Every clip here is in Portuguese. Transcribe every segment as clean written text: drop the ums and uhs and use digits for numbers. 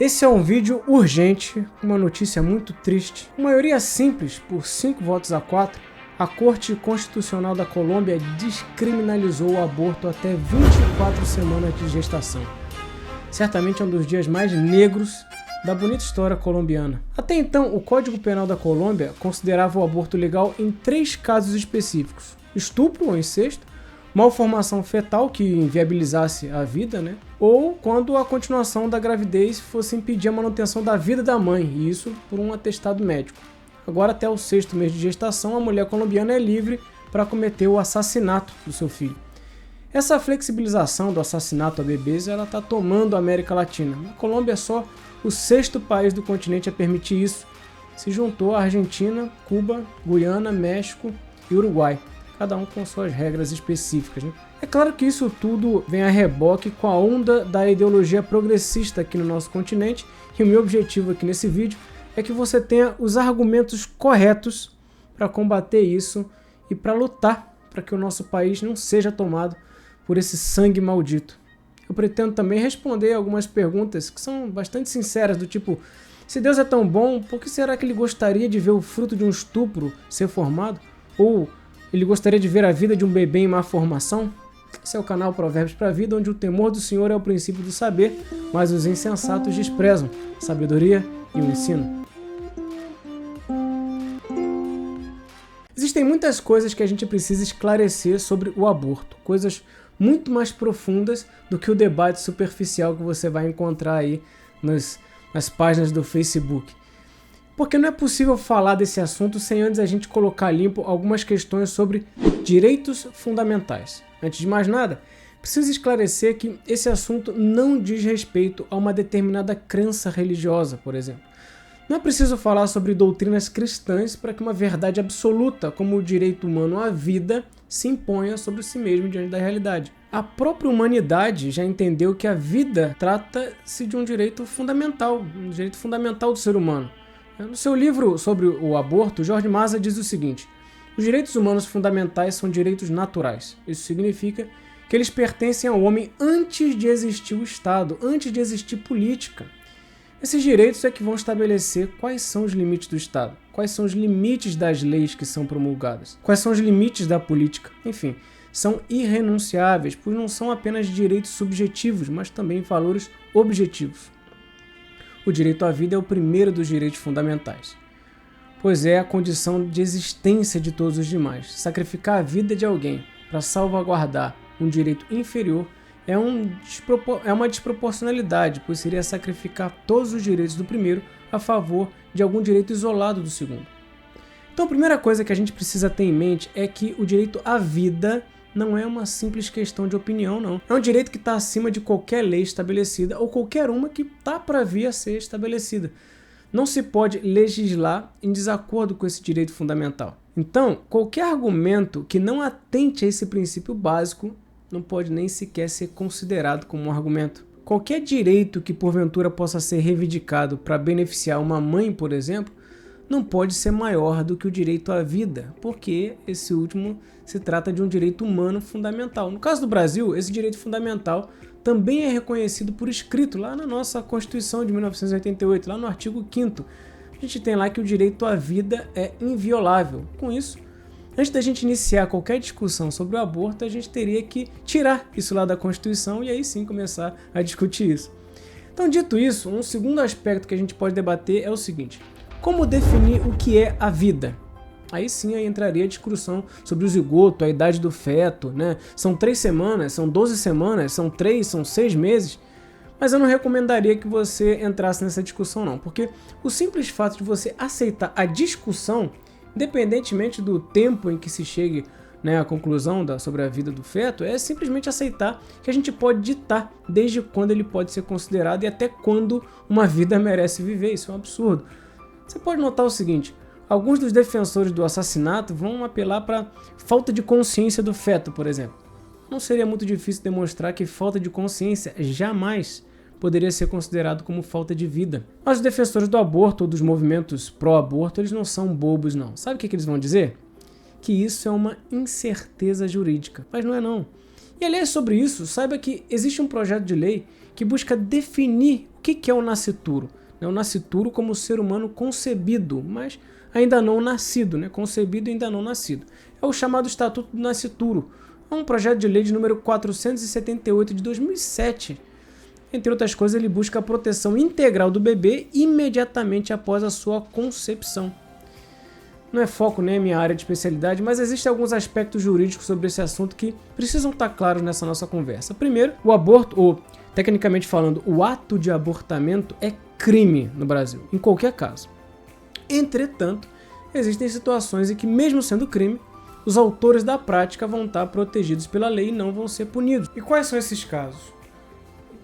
Esse é um vídeo urgente, uma notícia muito triste. Com maioria simples, por 5 votos a 4, a Corte Constitucional da Colômbia descriminalizou o aborto até 24 semanas de gestação. Certamente é um dos dias mais negros da bonita história colombiana. Até então, o Código Penal da Colômbia considerava o aborto legal em 3 casos específicos: estupro ou incesto, malformação fetal que inviabilizasse a vida, ou quando a continuação da gravidez fosse impedir a manutenção da vida da mãe, e isso por um atestado médico. Agora, até o 6º mês de gestação, a mulher colombiana é livre para cometer o assassinato do seu filho. Essa flexibilização do assassinato a bebês está tomando a América Latina. A Colômbia é só o 6º país do continente a permitir isso. Se juntou a Argentina, Cuba, Guiana, México e Uruguai, cada um com suas regras específicas. É claro que isso tudo vem a reboque com a onda da ideologia progressista aqui no nosso continente, e o meu objetivo aqui nesse vídeo é que você tenha os argumentos corretos para combater isso e para lutar para que o nosso país não seja tomado por esse sangue maldito. Eu pretendo também responder algumas perguntas que são bastante sinceras, do tipo: se Deus é tão bom, por que será que ele gostaria de ver o fruto de um estupro ser formado? Ou ele gostaria de ver a vida de um bebê em má formação? Esse é o canal Provérbios para a Vida, onde o temor do Senhor é o princípio do saber, mas os insensatos desprezam a sabedoria e o ensino. Existem muitas coisas que a gente precisa esclarecer sobre o aborto, coisas muito mais profundas do que o debate superficial que você vai encontrar aí nas páginas do Facebook. Porque não é possível falar desse assunto sem antes a gente colocar limpo algumas questões sobre direitos fundamentais. Antes de mais nada, preciso esclarecer que esse assunto não diz respeito a uma determinada crença religiosa, por exemplo. Não é preciso falar sobre doutrinas cristãs para que uma verdade absoluta, como o direito humano à vida, se imponha sobre si mesmo diante da realidade. A própria humanidade já entendeu que a vida trata-se de um direito fundamental do ser humano. No seu livro sobre o aborto, Jorge Mazza diz o seguinte: os direitos humanos fundamentais são direitos naturais. Isso significa que eles pertencem ao homem antes de existir o Estado, antes de existir política. Esses direitos é que vão estabelecer quais são os limites do Estado, quais são os limites das leis que são promulgadas, quais são os limites da política. Enfim, são irrenunciáveis, pois não são apenas direitos subjetivos, mas também valores objetivos. O direito à vida é o primeiro dos direitos fundamentais, pois é a condição de existência de todos os demais. Sacrificar a vida de alguém para salvaguardar um direito inferior é uma desproporcionalidade, pois seria sacrificar todos os direitos do primeiro a favor de algum direito isolado do segundo. Então a primeira coisa que a gente precisa ter em mente é que o direito à vida não é uma simples questão de opinião, não. É um direito que está acima de qualquer lei estabelecida ou qualquer uma que está para vir a ser estabelecida. Não se pode legislar em desacordo com esse direito fundamental. Então, qualquer argumento que não atente a esse princípio básico não pode nem sequer ser considerado como um argumento. Qualquer direito que porventura possa ser reivindicado para beneficiar uma mãe, por exemplo, não pode ser maior do que o direito à vida, porque esse último se trata de um direito humano fundamental. No caso do Brasil, esse direito fundamental também é reconhecido por escrito lá na nossa Constituição de 1988, lá no artigo 5º. A gente tem lá que o direito à vida é inviolável. Com isso, antes da gente iniciar qualquer discussão sobre o aborto, a gente teria que tirar isso lá da Constituição e aí sim começar a discutir isso. Então, dito isso, um segundo aspecto que a gente pode debater é o seguinte: como definir o que é a vida? Aí sim entraria a discussão sobre o zigoto, a idade do feto, São 3 semanas, são 12 semanas, são 3, são 6 meses. Mas eu não recomendaria que você entrasse nessa discussão não, porque o simples fato de você aceitar a discussão, independentemente do tempo em que se chegue à conclusão sobre a vida do feto, é simplesmente aceitar que a gente pode ditar desde quando ele pode ser considerado e até quando uma vida merece viver. Isso é um absurdo. Você pode notar o seguinte: alguns dos defensores do assassinato vão apelar para falta de consciência do feto, por exemplo. Não seria muito difícil demonstrar que falta de consciência jamais poderia ser considerado como falta de vida. Mas os defensores do aborto ou dos movimentos pró-aborto, eles não são bobos não. Sabe o que eles vão dizer? Que isso é uma incerteza jurídica. Mas não é não. E aliás, sobre isso, saiba que existe um projeto de lei que busca definir o que é o nascituro. O nascituro como ser humano concebido, mas ainda não nascido, concebido e ainda não nascido. É o chamado Estatuto do Nascituro. É um projeto de lei de número 478 de 2007. Entre outras coisas, ele busca a proteção integral do bebê imediatamente após a sua concepção. Não é foco nem a minha área de especialidade, mas existem alguns aspectos jurídicos sobre esse assunto que precisam estar claros nessa nossa conversa. Primeiro, o aborto, ou tecnicamente falando, o ato de abortamento é crime no Brasil, em qualquer caso. Entretanto, existem situações em que, mesmo sendo crime, os autores da prática vão estar protegidos pela lei e não vão ser punidos. E quais são esses casos?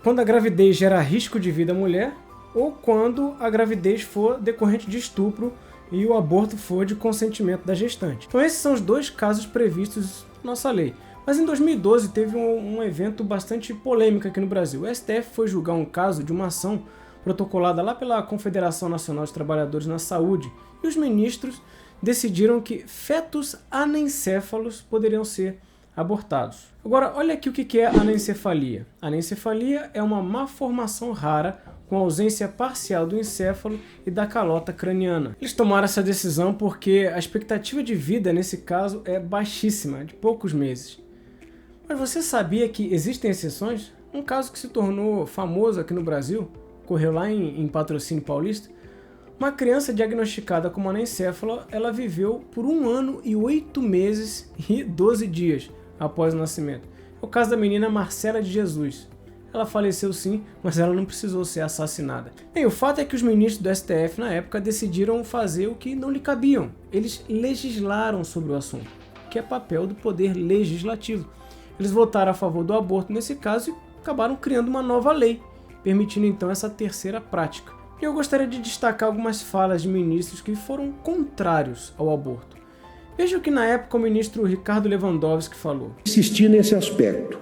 Quando a gravidez gera risco de vida à mulher, ou quando a gravidez for decorrente de estupro e o aborto for de consentimento da gestante. Então esses são os dois casos previstos na nossa lei. Mas em 2012 teve um evento bastante polêmico aqui no Brasil. O STF foi julgar um caso de uma ação protocolada lá pela Confederação Nacional dos Trabalhadores na Saúde, e os ministros decidiram que fetos anencéfalos poderiam ser abortados. Agora, olha aqui o que é anencefalia. Anencefalia é uma malformação rara com ausência parcial do encéfalo e da calota craniana. Eles tomaram essa decisão porque a expectativa de vida nesse caso é baixíssima, de poucos meses. Mas você sabia que existem exceções? Um caso que se tornou famoso aqui no Brasil, ocorreu lá em Patrocínio Paulista. Uma criança diagnosticada como anencéfala, ela viveu por 1 ano e 8 meses e 12 dias após o nascimento. É o caso da menina Marcela de Jesus. Ela faleceu sim, mas ela não precisou ser assassinada. Bem, o fato é que os ministros do STF na época decidiram fazer o que não lhe cabiam. Eles legislaram sobre o assunto, que é papel do poder legislativo. Eles votaram a favor do aborto nesse caso e acabaram criando uma nova lei, permitindo então essa terceira prática. E eu gostaria de destacar algumas falas de ministros que foram contrários ao aborto. Veja o que na época o ministro Ricardo Lewandowski falou. Insistir nesse aspecto.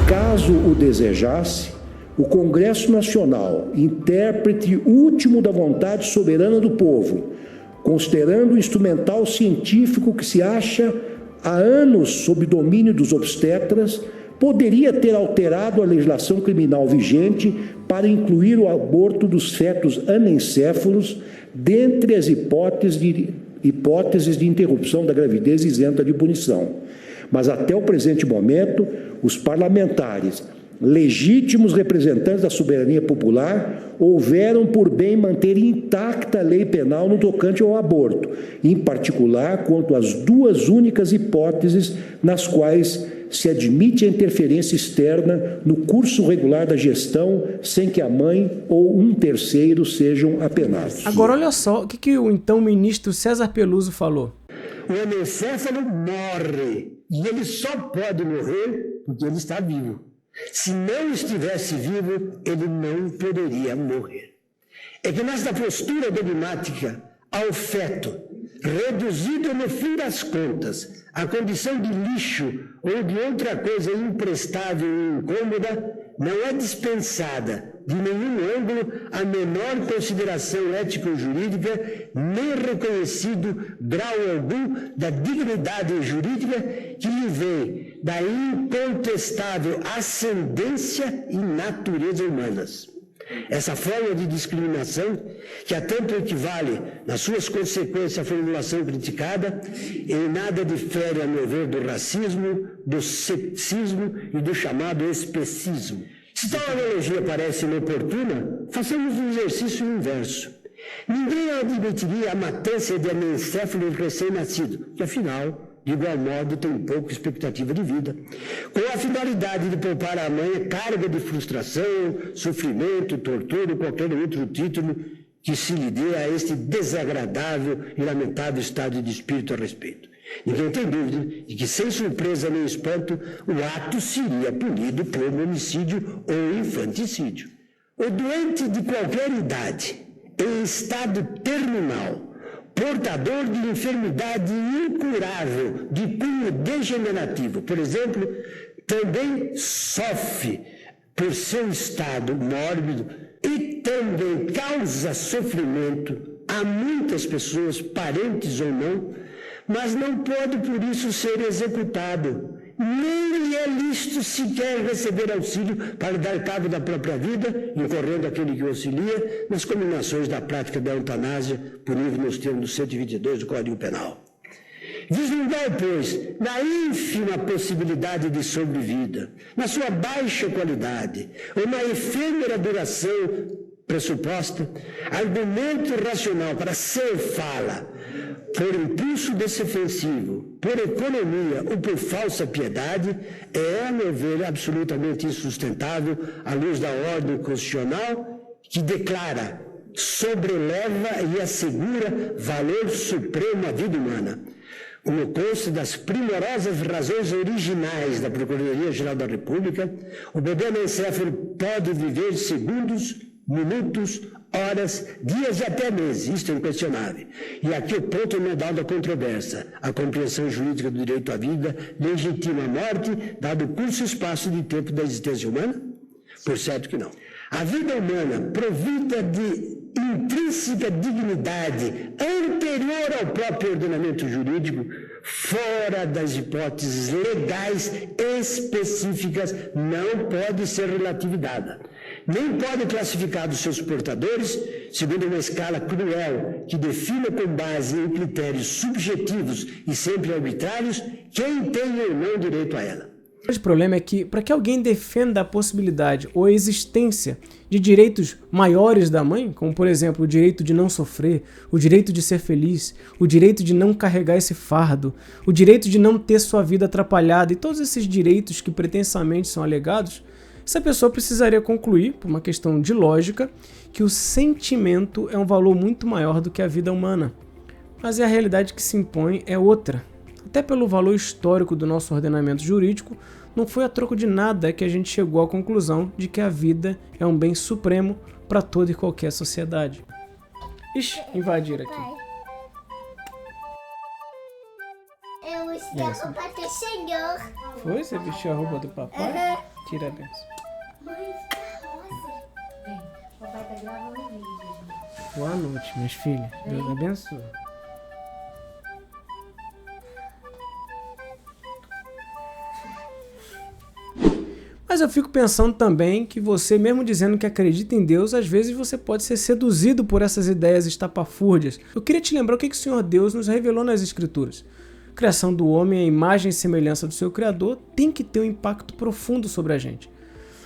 Caso o desejasse, o Congresso Nacional, intérprete último da vontade soberana do povo, considerando o instrumental científico que se acha há anos sob domínio dos obstetras, poderia ter alterado a legislação criminal vigente para incluir o aborto dos fetos anencéfalos dentre as hipóteses de interrupção da gravidez isenta de punição. Mas até o presente momento, os parlamentares, legítimos representantes da soberania popular, houveram por bem manter intacta a lei penal no tocante ao aborto, em particular quanto às 2 únicas hipóteses nas quais se admite a interferência externa no curso regular da gestão sem que a mãe ou um terceiro sejam apenados. Agora olha só o que o então ministro César Peluso falou. O anencéfalo morre e ele só pode morrer porque ele está vivo. Se não estivesse vivo, ele não poderia morrer. É que nesta postura dogmática ao feto, reduzido no fim das contas à condição de lixo ou de outra coisa imprestável e incômoda, não é dispensada de nenhum ângulo a menor consideração ético-jurídica, nem reconhecido grau algum da dignidade jurídica que lhe vem da incontestável ascendência e natureza humanas. Essa forma de discriminação, que a tanto equivale, nas suas consequências, à formulação criticada, em nada difere, a meu ver, do racismo, do sexismo e do chamado especismo. Se tal analogia parece inoportuna, façamos um exercício inverso. Ninguém admitiria a matança de anencéfalos recém-nascido, que afinal, de igual modo, tem pouca expectativa de vida, com a finalidade de poupar à mãe carga de frustração, sofrimento, tortura ou qualquer outro título que se lhe dê a este desagradável e lamentável estado de espírito a respeito. Ninguém tem dúvida de que, sem surpresa nem espanto, o ato seria punido como homicídio ou infanticídio. O doente de qualquer idade, em estado terminal, portador de enfermidade incurável, de cunho degenerativo, por exemplo, também sofre por seu estado mórbido e também causa sofrimento a muitas pessoas, parentes ou não, mas não pode por isso ser executado. nem lhe é lícito sequer receber auxílio para dar cabo da própria vida, incorrendo aquele que o auxilia nas combinações da prática da eutanásia, punível nos termos do 122 do Código Penal. Vislumbrar, pois, na ínfima possibilidade de sobrevida, na sua baixa qualidade, ou na efêmera duração pressuposta, argumento racional para ser fala, por impulso defensivo, por economia ou por falsa piedade, é, a meu ver, absolutamente insustentável à luz da ordem constitucional que declara, sobreleva e assegura valor supremo à vida humana. No curso das primorosas razões originais da Procuradoria-Geral da República, o bebê anencefalo pode viver segundos, minutos, horas, dias e até meses. Isto é inquestionável. E aqui o ponto nodal da controvérsia. A compreensão jurídica do direito à vida legitima a morte, dado o curso e espaço de tempo da existência humana? Por certo que não. A vida humana, provida de intrínseca dignidade anterior ao próprio ordenamento jurídico, fora das hipóteses legais específicas, não pode ser relativizada. Nem pode classificar os seus portadores segundo uma escala cruel que defina com base em critérios subjetivos e sempre arbitrários quem tem ou não direito a ela. O grande problema é que, para que alguém defenda a possibilidade ou a existência de direitos maiores da mãe, como por exemplo o direito de não sofrer, o direito de ser feliz, o direito de não carregar esse fardo, o direito de não ter sua vida atrapalhada e todos esses direitos que pretensamente são alegados, essa pessoa precisaria concluir, por uma questão de lógica, que o sentimento é um valor muito maior do que a vida humana. Mas a realidade que se impõe é outra. Até pelo valor histórico do nosso ordenamento jurídico, não foi a troco de nada que a gente chegou à conclusão de que a vida é um bem supremo para toda e qualquer sociedade. Ixi, invadir aqui. Eu vesti a roupa do senhor. Foi? Você vestiu a roupa do papai? Tira a benção. Mãe, fica rosa. Vem, papai tá gravando um vídeo, gente. Boa noite, minhas filhas. Deus abençoe. Mas eu fico pensando também que você, mesmo dizendo que acredita em Deus, às vezes você pode ser seduzido por essas ideias estapafúrdias. Eu queria te lembrar o que o Senhor Deus nos revelou nas Escrituras. A criação do homem, a imagem e semelhança do seu Criador, tem que ter um impacto profundo sobre a gente.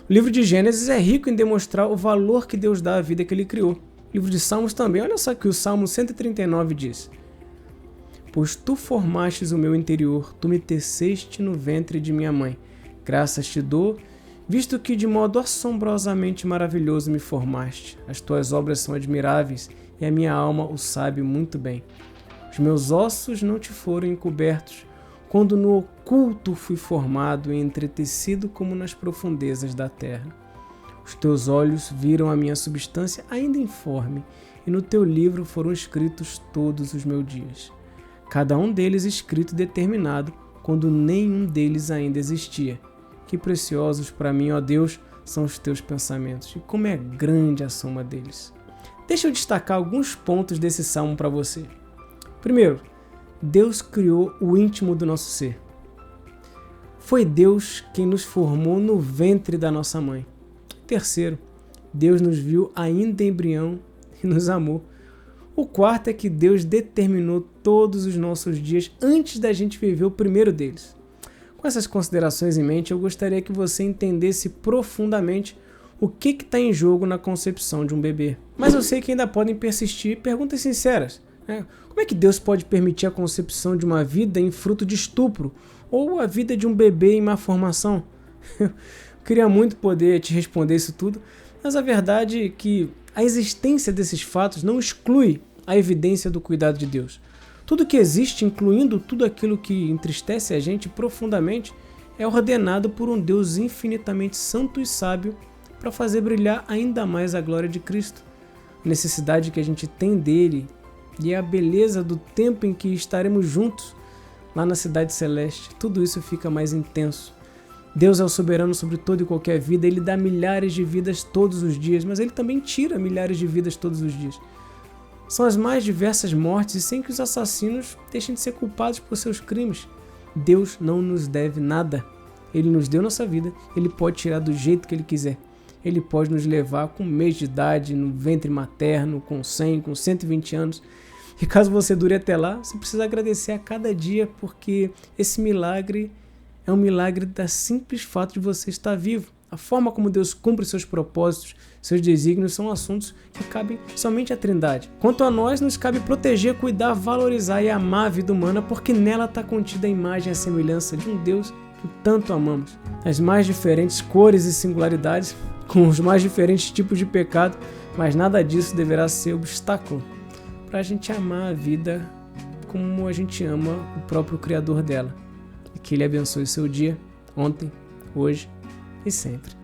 O livro de Gênesis é rico em demonstrar o valor que Deus dá à vida que Ele criou. O livro de Salmos também, olha só que o Salmo 139 diz: Pois tu formastes o meu interior, tu me teceste no ventre de minha mãe. Graças te dou, visto que de modo assombrosamente maravilhoso me formaste. As tuas obras são admiráveis e a minha alma o sabe muito bem. Os meus ossos não te foram encobertos, quando no oculto fui formado e entretecido como nas profundezas da terra. Os teus olhos viram a minha substância ainda informe, e no teu livro foram escritos todos os meus dias. Cada um deles escrito e determinado, quando nenhum deles ainda existia. Que preciosos para mim, ó Deus, são os teus pensamentos, e como é grande a soma deles. Deixa eu destacar alguns pontos desse salmo para você. Primeiro, Deus criou o íntimo do nosso ser. Foi Deus quem nos formou no ventre da nossa mãe. Terceiro, Deus nos viu ainda embrião e nos amou. O quarto é que Deus determinou todos os nossos dias antes da gente viver o primeiro deles. Com essas considerações em mente, eu gostaria que você entendesse profundamente o que está em jogo na concepção de um bebê. Mas eu sei que ainda podem persistir perguntas sinceras. Como é que Deus pode permitir a concepção de uma vida em fruto de estupro? Ou a vida de um bebê em má formação? Eu queria muito poder te responder isso tudo, mas a verdade é que a existência desses fatos não exclui a evidência do cuidado de Deus. Tudo que existe, incluindo tudo aquilo que entristece a gente profundamente, é ordenado por um Deus infinitamente santo e sábio para fazer brilhar ainda mais a glória de Cristo. A necessidade que a gente tem dele e a beleza do tempo em que estaremos juntos lá na cidade celeste, tudo isso fica mais intenso. Deus é o soberano sobre toda e qualquer vida, Ele dá milhares de vidas todos os dias, mas Ele também tira milhares de vidas todos os dias. São as mais diversas mortes e sem que os assassinos deixem de ser culpados por seus crimes. Deus não nos deve nada. Ele nos deu nossa vida, Ele pode tirar do jeito que Ele quiser. Ele pode nos levar com 1 mês de idade, no ventre materno, com 100, com 120 anos. E caso você dure até lá, você precisa agradecer a cada dia, porque esse milagre é um milagre da simples fato de você estar vivo. A forma como Deus cumpre seus propósitos, seus desígnios, são assuntos que cabem somente à Trindade. Quanto a nós, nos cabe proteger, cuidar, valorizar e amar a vida humana, porque nela está contida a imagem e a semelhança de um Deus que tanto amamos. As mais diferentes cores e singularidades, com os mais diferentes tipos de pecado, mas nada disso deverá ser obstáculo para a gente amar a vida como a gente ama o próprio Criador dela. E que Ele abençoe o seu dia, ontem, hoje e sempre.